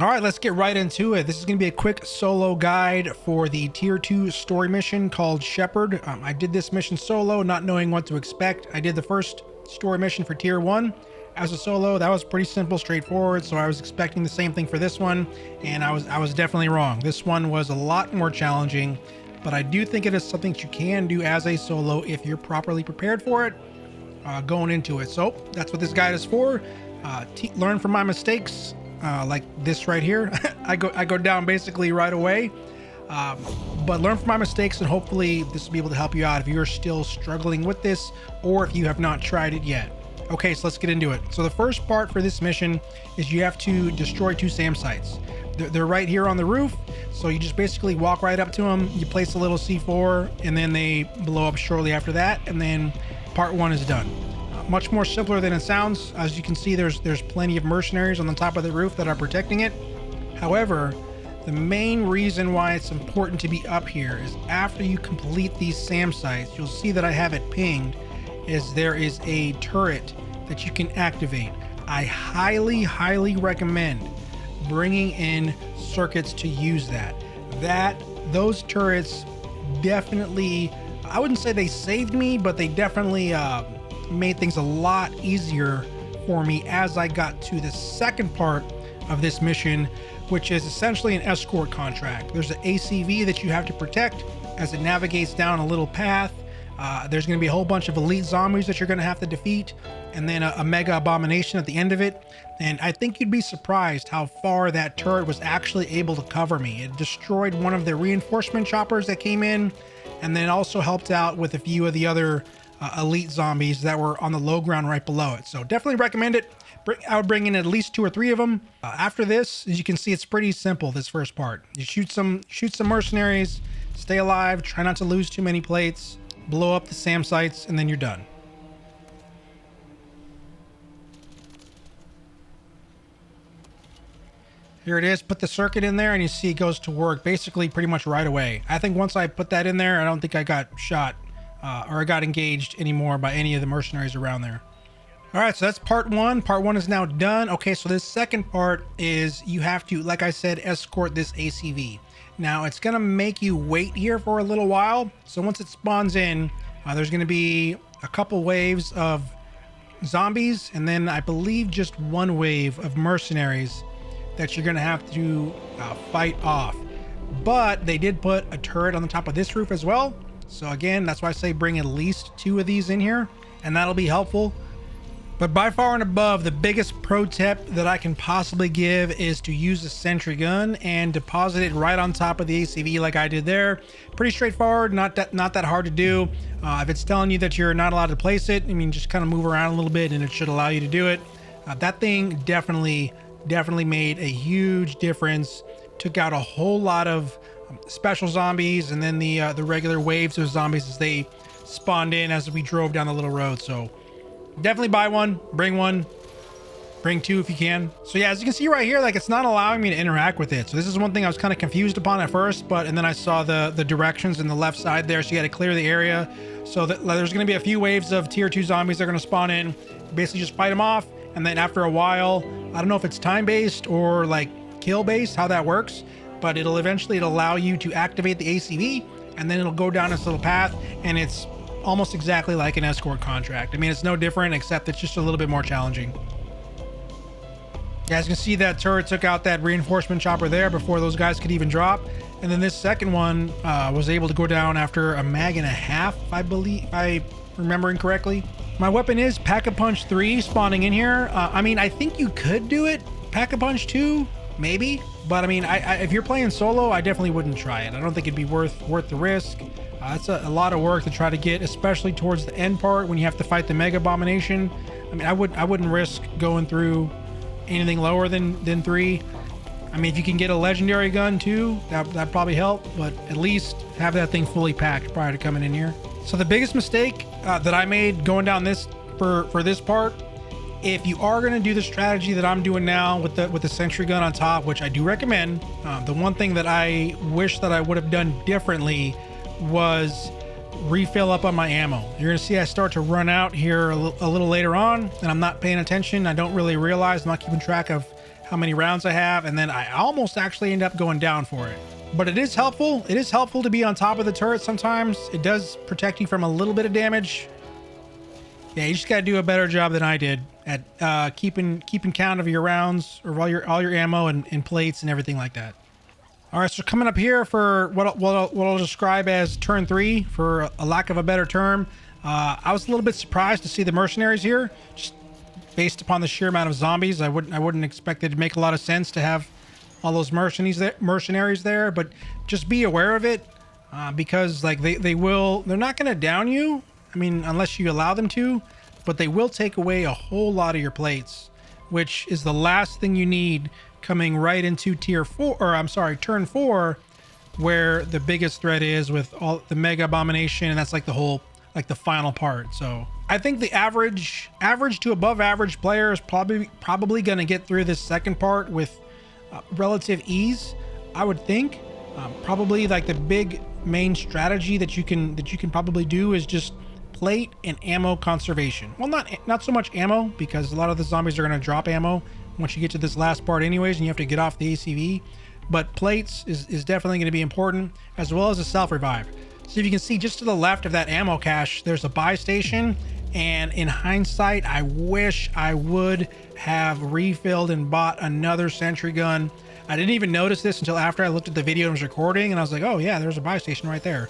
All right, let's get right into it. This is going to be a quick solo guide for the tier 2 story mission called Shepherd. I did this mission solo, not knowing what to expect. I did the first story mission for tier 1 as a solo. That was pretty simple, straightforward, so I was expecting the same thing for this one, and I was definitely wrong. This one was a lot more challenging, but I do think it is something that you can do as a solo if you're properly prepared for it going into it. So that's what this guide is for. Learn from my mistakes. Like this right here. I go down basically right away, but learn from my mistakes, and hopefully this will be able to help you out if you're still struggling with this or if you have not tried it yet. Okay, so let's get into it. So the first part for this mission is you have to destroy 2 SAM sites. They're right here on the roof, so you just basically walk right up to them, you place a little C4, and then they blow up shortly after that, and then part 1 is done. Much more simpler than it sounds. As you can see, there's plenty of mercenaries on the top of the roof that are protecting it. However, the main reason why it's important to be up here is after you complete these SAM sites, you'll see that I have it pinged, is there is a turret that you can activate. I highly recommend bringing in circuits to use that. Those turrets definitely, I wouldn't say they saved me, but they definitely made things a lot easier for me as I got to the second part of this mission, which is essentially an escort contract. There's an ACV that you have to protect as it navigates down a little path. There's going to be a whole bunch of elite zombies that you're going to have to defeat, and then a mega abomination at the end of it. And I think you'd be surprised how far that turret was actually able to cover me. It destroyed one of the reinforcement choppers that came in, and then also helped out with a few of the other elite zombies that were on the low ground right below it. So definitely recommend it. I would bring in at least 2 or 3 of them. After this, as you can see, it's pretty simple, this first part. You shoot some mercenaries, stay alive, try not to lose too many plates, blow up the SAM sites, and then you're done. Here it is. Put the circuit in there and you see it goes to work basically pretty much right away. I think once I put that in there, I don't think I got shot or I got engaged anymore by any of the mercenaries around there. All right, so that's part 1. Part 1 is now done. Okay, so this second part is you have to, like I said, escort this ACV. Now it's gonna make you wait here for a little while. So once it spawns in, there's gonna be a couple waves of zombies, and then I believe just 1 wave of mercenaries that you're gonna have to fight off. But they did put a turret on the top of this roof as well. So again, that's why I say bring at least 2 of these in here, and that'll be helpful. But by far and above, the biggest pro tip that I can possibly give is to use a sentry gun and deposit it right on top of the ACV like I did there. Pretty straightforward, not that hard to do. If it's telling you that you're not allowed to place it, I mean, just kind of move around a little bit and it should allow you to do it. That thing definitely made a huge difference. Took out a whole lot of special zombies, and then the regular waves of zombies as they spawned in as we drove down the little road. So definitely buy 1, bring 1, bring 2 if you can. So yeah, as you can see right here, like it's not allowing me to interact with it. So this is one thing I was kind of confused upon at first, and then I saw the directions in the left side there, so you got to clear the area. So there's going to be a few waves of tier 2 zombies that are going to spawn in. Basically just fight them off, and then after a while, I don't know if it's time based or like kill based, how that works, but it'll allow you to activate the ACV, and then it'll go down this little path, and it's almost exactly like an escort contract. I mean, it's no different, except it's just a little bit more challenging. You guys can see that turret took out that reinforcement chopper there before those guys could even drop. And then this second one was able to go down after a mag and a half, I believe, if I'm remembering correctly. My weapon is Pack-a-Punch 3 spawning in here. I mean, I think you could do it Pack-a-Punch 2, maybe. But I mean, if you're playing solo, I definitely wouldn't try it. I don't think it'd be worth the risk. It's a lot of work to try to get, especially towards the end part when you have to fight the Mega Abomination. I mean, I wouldn't risk going through anything lower than 3. I mean, if you can get a legendary gun too, that'd probably help, but at least have that thing fully packed prior to coming in here. So the biggest mistake that I made going down this for this part, if you are going to do the strategy that I'm doing now with the sentry gun on top, which I do recommend, the one thing that I wish that I would have done differently was refill up on my ammo. You're gonna see I start to run out here a little later on, and I'm not paying attention. I don't really realize, I'm not keeping track of how many rounds I have, and then I almost actually end up going down for it. But it is helpful. It is helpful to be on top of the turret sometimes. It does protect you from a little bit of damage. Yeah, you just got to do a better job than I did at keeping count of your rounds, or all your ammo and plates and everything like that. All right, so coming up here for what I'll describe as turn 3, for a lack of a better term. I was a little bit surprised to see the mercenaries here, just based upon the sheer amount of zombies. I wouldn't expect it to make a lot of sense to have all those mercenaries there, but just be aware of it, because like they're not going to down you. I mean, unless you allow them to, but they will take away a whole lot of your plates, which is the last thing you need coming right into turn 4, where the biggest threat is with all the Mega Abomination, and that's like the final part. So I think the average to above average player is probably going to get through this second part with relative ease, I would think. Probably like the big main strategy that you can probably do is just plate and ammo conservation. Well, not so much ammo, because a lot of the zombies are going to drop ammo once you get to this last part anyways, and you have to get off the ACV. But plates is definitely going to be important, as well as a self-revive. So if you can see just to the left of that ammo cache, there's a buy station, and in hindsight, I wish I would have refilled and bought another sentry gun. I didn't even notice this until after I looked at the video and was recording, and I was like, oh yeah, there's a buy station right there,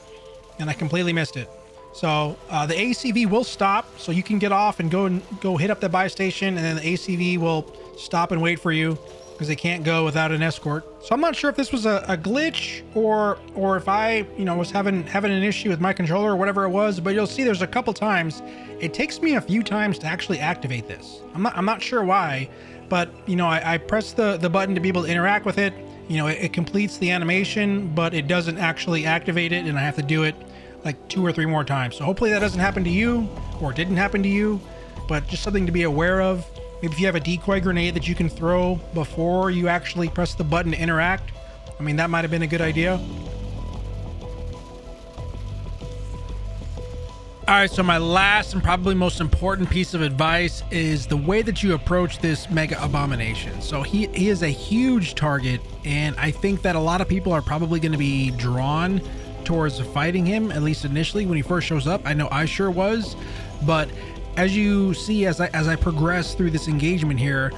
and I completely missed it. So the ACV will stop, so you can get off and go hit up the buy station, and then the ACV will stop and wait for you, because they can't go without an escort. So I'm not sure if this was a glitch or if I was having an issue with my controller or whatever it was, but you'll see there's a couple times. It takes me a few times to actually activate this. I'm not sure why, but I press the button to be able to interact with it. It completes the animation, but it doesn't actually activate it, and I have to do it like 2 or 3 more times. So hopefully that doesn't happen to you, or didn't happen to you, but just something to be aware of. Maybe if you have a decoy grenade that you can throw before you actually press the button to interact, I mean, that might have been a good idea. All right, so my last and probably most important piece of advice is the way that you approach this Mega Abomination. So he is a huge target, and I think that a lot of people are probably going to be drawn towards fighting him, at least initially when he first shows up. I know I sure was, but as you see, as I progress through this engagement here,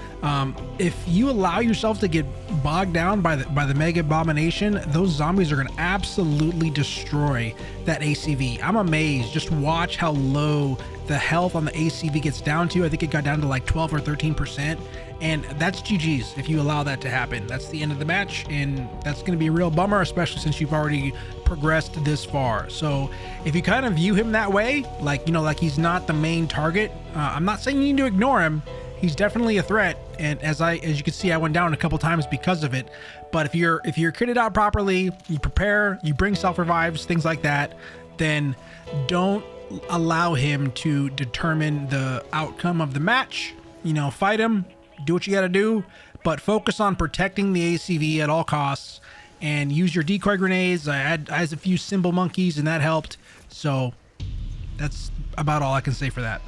if you allow yourself to get bogged down by the Mega Abomination, those zombies are going to absolutely destroy that ACV. I'm amazed. Just watch how low the health on the ACV gets down to. I think it got down to like 12 or 13%, and that's GG's if you allow that to happen. That's the end of the match, and that's going to be a real bummer, especially since you've already progressed this far. So if you kind of view him that way, like like he's not the main target, I'm not saying you need to ignore him. He's definitely a threat, and as you can see, I went down a couple times because of it. But if you're kitted out properly, you prepare, you bring self-revives, things like that, then don't allow him to determine the outcome of the match. Fight him, do what you got to do, but focus on protecting the ACV at all costs, and use your decoy grenades. I had a few symbol monkeys, and that helped. So that's about all I can say for that.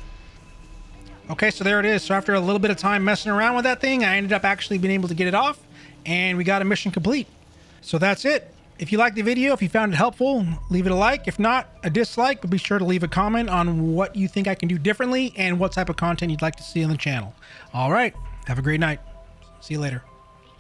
Okay, so there it is. So after a little bit of time messing around with that thing, I ended up actually being able to get it off, and we got a mission complete. So that's it. If you liked the video, if you found it helpful, leave it a like. If not, a dislike, but be sure to leave a comment on what you think I can do differently and what type of content you'd like to see on the channel. All right, have a great night. See you later.